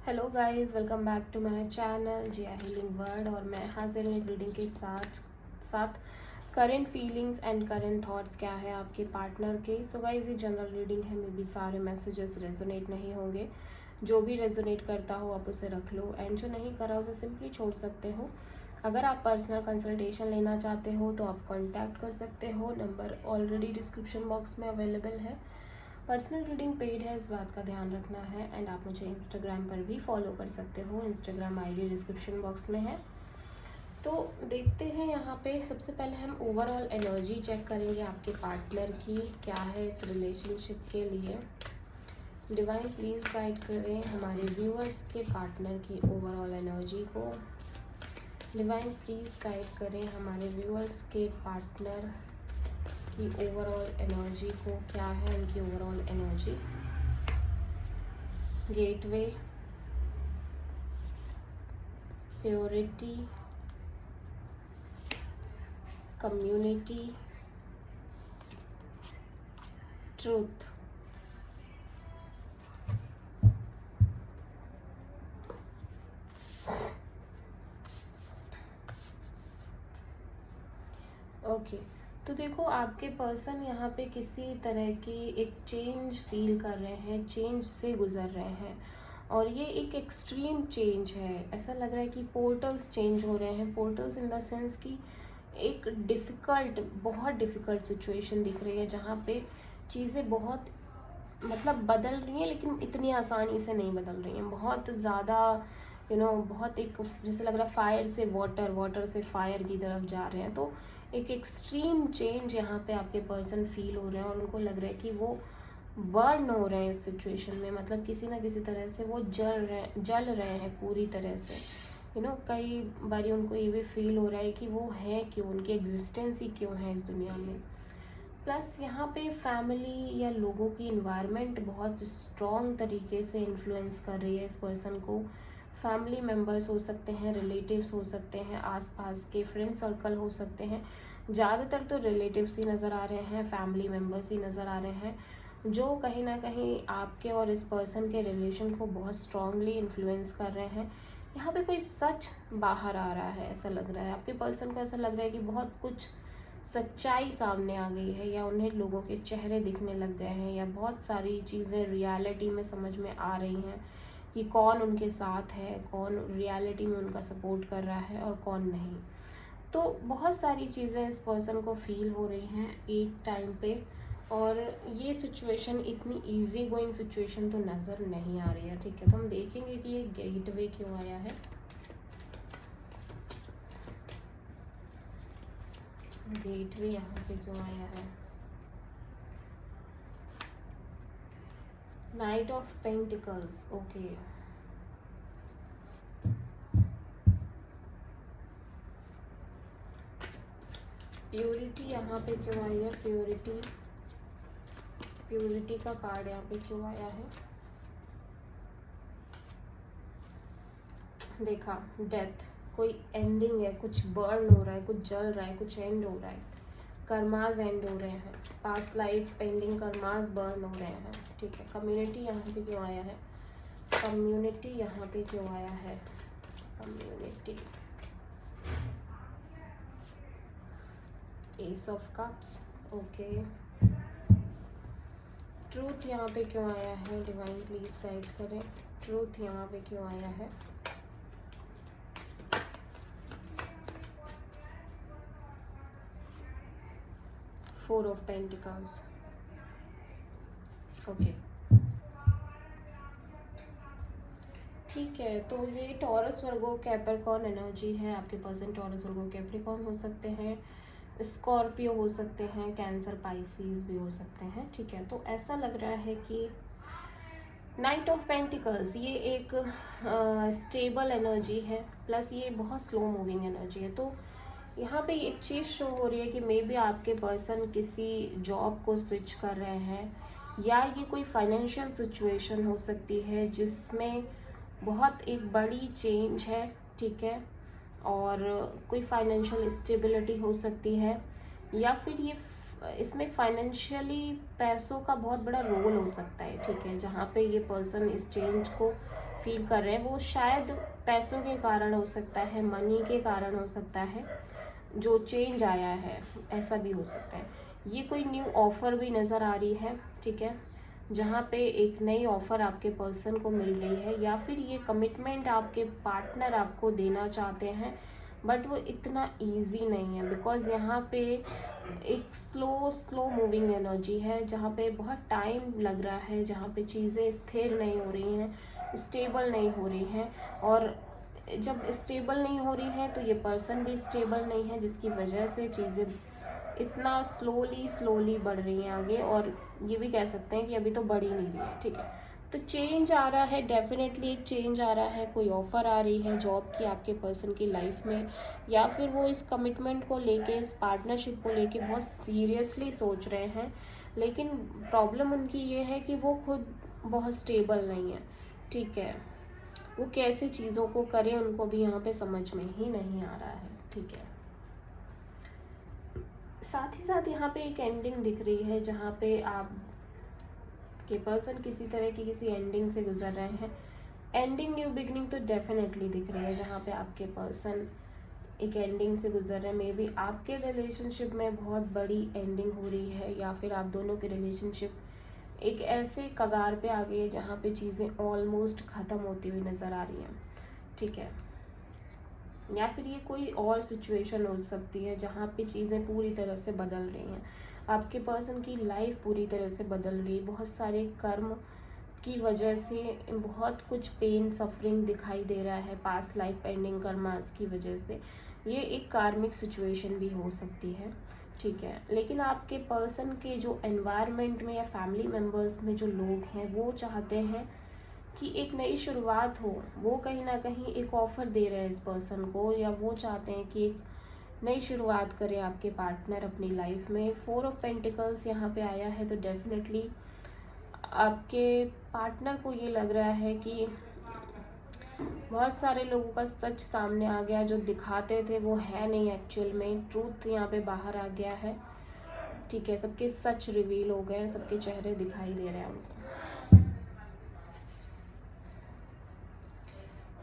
Hello guys, welcome back to my channel Jiya healing word. और मैं हाजिर हूँ एक रीडिंग के साथ साथ current feelings and current thoughts क्या है आपके पार्टनर के। सो गाइस, ये जनरल रीडिंग है, मे बी सारे मैसेजेस रेजोनेट नहीं होंगे। जो भी रेजोनेट करता हो आप उसे रख लो, एंड जो नहीं करा उसे सिंपली छोड़ सकते हो। अगर आप पर्सनल कंसल्टेशन लेना चाहते हो तो आप कॉन्टैक्ट कर सकते हो, नंबर ऑलरेडी डिस्क्रिप्शन बॉक्स में अवेलेबल है। पर्सनल रीडिंग पेड है, इस बात का ध्यान रखना है। एंड आप मुझे इंस्टाग्राम पर भी फॉलो कर सकते हो, इंस्टाग्राम आईडी डिस्क्रिप्शन बॉक्स में है। तो देखते हैं यहाँ पे, सबसे पहले हम ओवरऑल एनर्जी चेक करेंगे आपके पार्टनर की क्या है इस रिलेशनशिप के लिए। डिवाइन प्लीज़ गाइड करें हमारे व्यूअर्स के पार्टनर की ओवरऑल एनर्जी को। डिवाइन प्लीज़ गाइड करें हमारे व्यूअर्स के पार्टनर की ओवरऑल एनर्जी को, क्या है उनकी overall energy. Gateway, purity, community, truth. Okay, तो देखो आपके पर्सन यहाँ पे किसी तरह की एक चेंज फील कर रहे हैं, चेंज से गुजर रहे हैं। और ये एक एक्सट्रीम चेंज है, ऐसा लग रहा है कि पोर्टल्स चेंज हो रहे हैं। पोर्टल्स इन द सेंस कि एक बहुत डिफ़िकल्ट सिचुएशन दिख रही है, जहाँ पे चीज़ें बहुत मतलब बदल रही हैं, लेकिन इतनी आसानी से नहीं बदल रही हैं। बहुत ज़्यादा बहुत एक जैसे लग रहा है फायर से वाटर, वाटर से फायर की तरफ जा रहे हैं। तो एक एक्सट्रीम चेंज यहाँ पे आपके पर्सन फील हो रहे हैं, और उनको लग रहा है कि वो बर्न हो रहे हैं इस सिचुएशन में। मतलब किसी ना किसी तरह से वो जल रहे हैं पूरी तरह से। कई बारी उनको ये भी फील हो रहा है कि वो है क्यों, उनकी एग्जिस्टेंस ही क्यों है इस दुनिया में। प्लस यहाँ पे फैमिली या लोगों की इन्वायरमेंट बहुत स्ट्रॉन्ग तरीके से इन्फ्लुएंस कर रही है इस पर्सन को। फैमिली मेम्बर्स हो सकते हैं, रिलेटिव्स हो सकते हैं, आसपास के फ्रेंड सर्कल हो सकते हैं। ज़्यादातर तो रिलेटिव्स ही नज़र आ रहे हैं, फैमिली मेम्बर्स ही नज़र आ रहे हैं, जो कहीं ना कहीं आपके और इस पर्सन के रिलेशन को बहुत स्ट्रांगली इन्फ्लुएंस कर रहे हैं। यहाँ पे कोई सच बाहर आ रहा है, ऐसा लग रहा है आपके पर्सन को। ऐसा लग रहा है कि बहुत कुछ सच्चाई सामने आ गई है, या उन्हें लोगों के चेहरे दिखने लग गए हैं, या बहुत सारी चीज़ें रियलिटी में समझ में आ रही हैं कि कौन उनके साथ है, कौन रियलिटी में उनका सपोर्ट कर रहा है और कौन नहीं। तो बहुत सारी चीज़ें इस पर्सन को फील हो रही हैं एक टाइम पे। और ये सिचुएशन इतनी इजी गोइंग सिचुएशन तो नज़र नहीं आ रही है। ठीक है, तो हम देखेंगे कि ये गेटवे क्यों आया है। गेटवे यहाँ पे क्यों आया है। Night of pentacles, okay. Purity यहाँ पे क्यों आई है। प्योरिटी, प्योरिटी का कार्ड यहाँ पे क्यों आया है। देखा, डेथ, कोई एंडिंग है, कुछ बर्न हो रहा है, कुछ जल रहा है, कुछ एंड हो रहा है। कर्माज एंड हो रहे हैं, past life pending karmas burn हो रहे हैं। ठीक है, कम्युनिटी यहाँ पे क्यों आया है। कम्युनिटी यहाँ पे क्यों आया है। Community, S of cups, okay. Truth यहाँ पे क्यों आया है। डिवाइन प्लीज गाइड करें, ट्रूथ यहाँ पे क्यों आया है। Four of pentacles, okay. ठीक है, तो ये टॉरस वर्गो कैप्रिकॉर्न एनर्जी है। आपके पर्सन टॉरस वर्गो कैप्रिकॉर्न हो सकते हैं, स्कॉर्पियो हो सकते हैं, कैंसर पाइसिस भी हो सकते हैं। ठीक है, तो ऐसा लग रहा है कि नाइट ऑफ पेंटिकल्स ये एक स्टेबल एनर्जी है, प्लस ये बहुत स्लो मूविंग एनर्जी है। तो यहाँ पे एक चीज़ शो हो रही है कि मे बी आपके पर्सन किसी जॉब को स्विच कर रहे हैं, या ये कोई फाइनेंशियल सिचुएशन हो सकती है जिसमें बहुत एक बड़ी चेंज है। ठीक है, और कोई फाइनेंशियल स्टेबिलिटी हो सकती है, या फिर ये इसमें फाइनेंशियली पैसों का बहुत बड़ा रोल हो सकता है। ठीक है, जहाँ पे ये पर्सन इस चेंज को फील कर रहे हैं वो शायद पैसों के कारण हो सकता है, मनी के कारण हो सकता है, जो चेंज आया है ऐसा भी हो सकता है। ये कोई न्यू ऑफ़र भी नज़र आ रही है, ठीक है, जहाँ पे एक नई ऑफ़र आपके पर्सन को मिल रही है, या फिर ये कमिटमेंट आपके पार्टनर आपको देना चाहते हैं, बट वो इतना इजी नहीं है, बिकॉज़ यहाँ पे एक स्लो मूविंग एनर्जी है, जहाँ पे बहुत टाइम लग रहा है, जहाँ पे चीज़ें स्थिर नहीं हो रही हैं, स्टेबल नहीं हो रही हैं। और जब स्टेबल नहीं हो रही है तो ये पर्सन भी स्टेबल नहीं है, जिसकी वजह से चीज़ें इतना स्लोली बढ़ रही हैं आगे, और ये भी कह सकते हैं कि अभी तो बढ़ ही नहीं रही है, ठीक है। तो चेंज आ रहा है, डेफिनेटली एक चेंज आ रहा है, कोई ऑफ़र आ रही है जॉब की आपके पर्सन की लाइफ में, या फिर वो इस कमिटमेंट को लेके, इस पार्टनरशिप को लेके बहुत सीरियसली सोच रहे हैं। लेकिन प्रॉब्लम उनकी ये है कि वो खुद बहुत स्टेबल नहीं है, ठीक है। वो कैसे चीज़ों को करें उनको भी यहाँ पे समझ में ही नहीं आ रहा है, ठीक है। साथ ही साथ यहाँ पे एक एंडिंग दिख रही है, जहाँ पे आप के पर्सन किसी तरह की किसी एंडिंग से गुजर रहे हैं। एंडिंग न्यू बिगनिंग तो डेफिनेटली दिख रही है, जहाँ पे आपके पर्सन एक एंडिंग से गुजर रहे हैं। मे बी आपके रिलेशनशिप में बहुत बड़ी एंडिंग हो रही है, या फिर आप दोनों की रिलेशनशिप एक ऐसे कगार पे आ गई है जहाँ पे चीज़ें ऑलमोस्ट ख़त्म होती हुई नज़र आ रही हैं, ठीक है। या फिर ये कोई और सिचुएशन हो सकती है जहाँ पे चीज़ें पूरी तरह से बदल रही हैं, आपके पर्सन की लाइफ पूरी तरह से बदल रही है, बहुत सारे कर्म की वजह से बहुत कुछ पेन सफरिंग दिखाई दे रहा है, पास्ट लाइफ पेंडिंग कर्मास की वजह से। ये एक कार्मिक सिचुएशन भी हो सकती है, ठीक है। लेकिन आपके पर्सन के जो एनवायरनमेंट में या फैमिली मेम्बर्स में जो लोग हैं वो चाहते हैं कि एक नई शुरुआत हो, वो कहीं ना कहीं एक ऑफ़र दे रहे हैं इस पर्सन को, या वो चाहते हैं कि एक नई शुरुआत करें आपके पार्टनर अपनी लाइफ में। 4 ऑफ पेंटिकल्स यहाँ पे आया है, तो डेफिनेटली आपके पार्टनर को ये लग रहा है कि बहुत सारे लोगों का सच सामने आ गया, जो दिखाते थे वो है नहीं, एक्चुअल में ट्रूथ यहाँ पे बाहर आ गया है, ठीक है। सबके सच रिवील हो गए हैं, सबके चेहरे दिखाई दे रहे हैं उनको।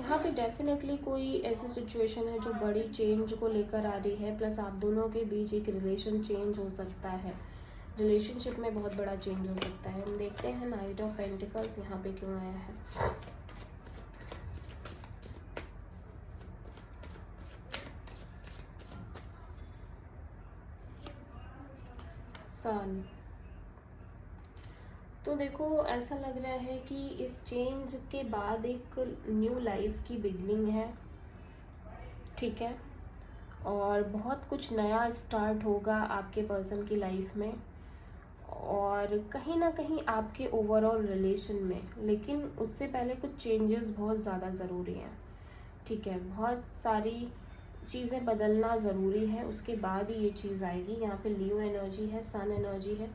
यहाँ पे डेफिनेटली कोई ऐसी सिचुएशन है जो बड़ी चेंज को लेकर आ रही है, प्लस आप दोनों के बीच एक रिलेशन चेंज हो सकता है, रिलेशनशिप में बहुत बड़ा चेंज हो सकता है। हम देखते हैं नाइट ऑफ पेंटिकल्स यहाँ पे क्यों आया है। सन, तो देखो ऐसा लग रहा है कि इस चेंज के बाद एक न्यू लाइफ की बिगनिंग है, ठीक है, और बहुत कुछ नया स्टार्ट होगा आपके पर्सन की लाइफ में, और कहीं ना कहीं आपके ओवरऑल रिलेशन में। लेकिन उससे पहले कुछ चेंजेस बहुत ज़्यादा ज़रूरी हैं, ठीक है। बहुत सारी चीज़ें बदलना ज़रूरी है, उसके बाद ही ये चीज़ आएगी। यहाँ पे लियो एनर्जी है, सन एनर्जी है,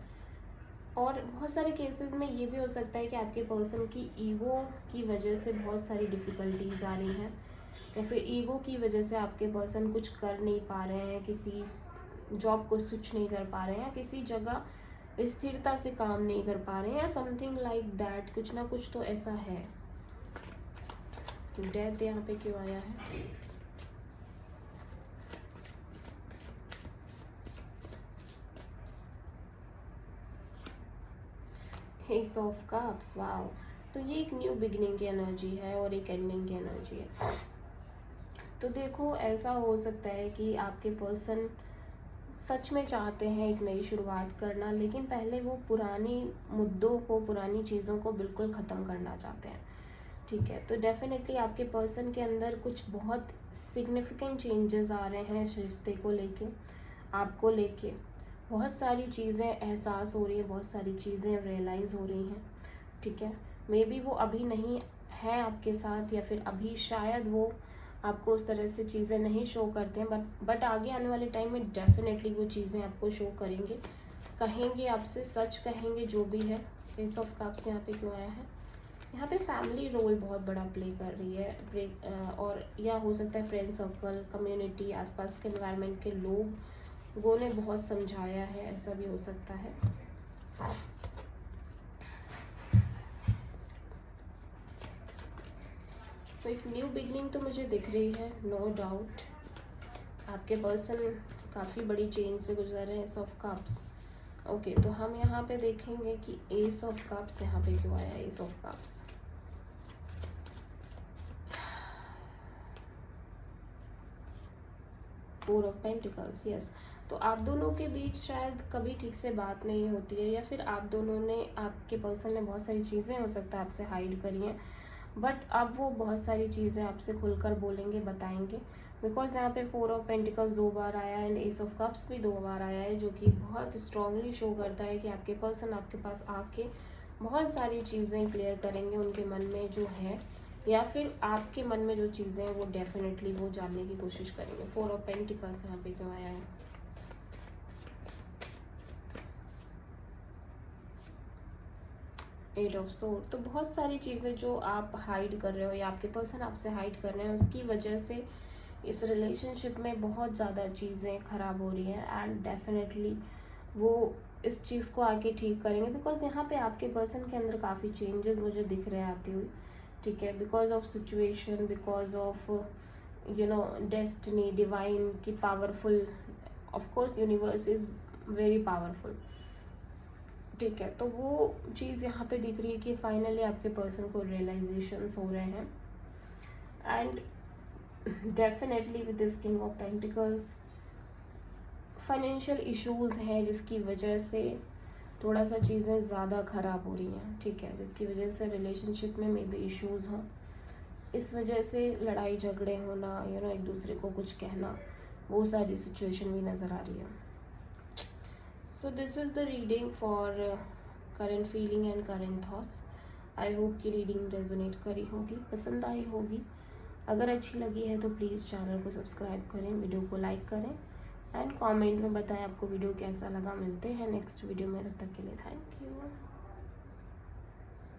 और बहुत सारे केसेस में ये भी हो सकता है कि आपके पर्सन की ईगो की वजह से बहुत सारी डिफ़िकल्टीज आ रही हैं, या फिर ईगो की वजह से आपके पर्सन कुछ कर नहीं पा रहे हैं, किसी जॉब को स्विच नहीं कर पा रहे हैं, या किसी जगह स्थिरता से काम नहीं कर पा रहे हैं, या समथिंग लाइक दैट, कुछ ना कुछ तो ऐसा है। डेथ यहाँ पे क्यों आया है। S of cups, wow. तो ये एक न्यू बिगनिंग की एनर्जी है और एक एंडिंग की एनर्जी है। तो देखो ऐसा हो सकता है कि आपके पर्सन सच में चाहते हैं एक नई शुरुआत करना, लेकिन पहले वो पुरानी मुद्दों को, पुरानी चीज़ों को बिल्कुल ख़त्म करना चाहते हैं, ठीक है। तो डेफिनेटली आपके पर्सन के अंदर कुछ बहुत सिग्निफिकेंट चेंजेस आ रहे हैं इस रिश्ते को लेके, आपको लेके। बहुत सारी चीज़ें एहसास हो रही है, बहुत सारी चीज़ें रियलाइज़ हो रही हैं, ठीक है। मे बी वो अभी नहीं है आपके साथ, या फिर अभी शायद वो आपको उस तरह से चीज़ें नहीं शो करते हैं, बट आगे आने वाले टाइम में डेफिनेटली वो चीज़ें आपको शो करेंगे, कहेंगे आपसे, सच कहेंगे जो भी है। एस ऑफ कप्स यहाँ पे क्यों आया है। यहाँ पे फैमिली रोल बहुत बड़ा प्ले कर रही है, और या हो सकता है फ्रेंड सर्कल, कम्युनिटी, आसपास के एनवायरनमेंट के लोगों ने बहुत समझाया है, ऐसा भी हो सकता है। तो एक न्यू बिगनिंग तो मुझे दिख रही है, नो डाउट। आपके पर्सन काफ़ी बड़ी चेंज से गुजर रहे हैं, एस ऑफ कप्स। ओके, तो हम यहाँ पे देखेंगे कि एस ऑफ कप्स यहाँ पे क्यों आया। S of cups, four of pentacles, yes. तो आप दोनों के बीच शायद कभी ठीक से बात नहीं होती है, या फिर आप दोनों ने, आपके पर्सन ने बहुत सारी चीज़ें हो सकता है आपसे हाइड करी हैं, बट अब वो बहुत सारी चीज़ें आपसे खुलकर बोलेंगे, बताएंगे। बिकॉज यहाँ पे फोर ऑफ पेंटिकल्स 2 बार आया एंड एस ऑफ कप्स भी 2 बार आया है, जो कि बहुत स्ट्रांगली शो करता है कि आपके पर्सन आपके पास आके बहुत सारी चीज़ें क्लियर करेंगे उनके मन में जो है, या फिर आपके मन में जो चीज़ें हैं वो डेफिनेटली वो जानने की कोशिश करेंगे। फोर ऑफ पेंटिकल्स यहाँ पे क्यों आया है। एट ऑफ सोर्ड, तो बहुत सारी चीज़ें जो आप हाइड कर रहे हो या आपके पर्सन आपसे हाइड कर रहे हैं, उसकी वजह से इस रिलेशनशिप में बहुत ज़्यादा चीज़ें ख़राब हो रही हैं एंड डेफिनेटली वो इस चीज़ को आके ठीक करेंगे। बिकॉज यहाँ पे आपके पर्सन के अंदर काफ़ी चेंजेस मुझे दिख रहे हैं आती हुई, ठीक है। Because of situation, because of destiny, divine की powerful, of course universe is very powerful, ठीक है। तो वो चीज़ यहाँ पे दिख रही है कि फाइनली आपके पर्सन को रियलाइजेशंस हो रहे हैं and definitely with this king of pentacles financial issues हैं जिसकी वजह से थोड़ा सा चीज़ें ज़्यादा ख़राब हो रही हैं, ठीक है, जिसकी वजह से रिलेशनशिप में मे बी इश्यूज़ हों, इस वजह से लड़ाई झगड़े होना, एक दूसरे को कुछ कहना, वो सारी सिचुएशन भी नज़र आ रही है। So this is the reading for current feeling and current thoughts. I hope कि रीडिंग रेजोनेट करी होगी, पसंद आई होगी। अगर अच्छी लगी है तो प्लीज़ चैनल को सब्सक्राइब करें, वीडियो को लाइक करें एंड कमेंट में बताएं आपको वीडियो कैसा लगा। मिलते हैं नेक्स्ट वीडियो में, तब तक के लिए थैंक यू।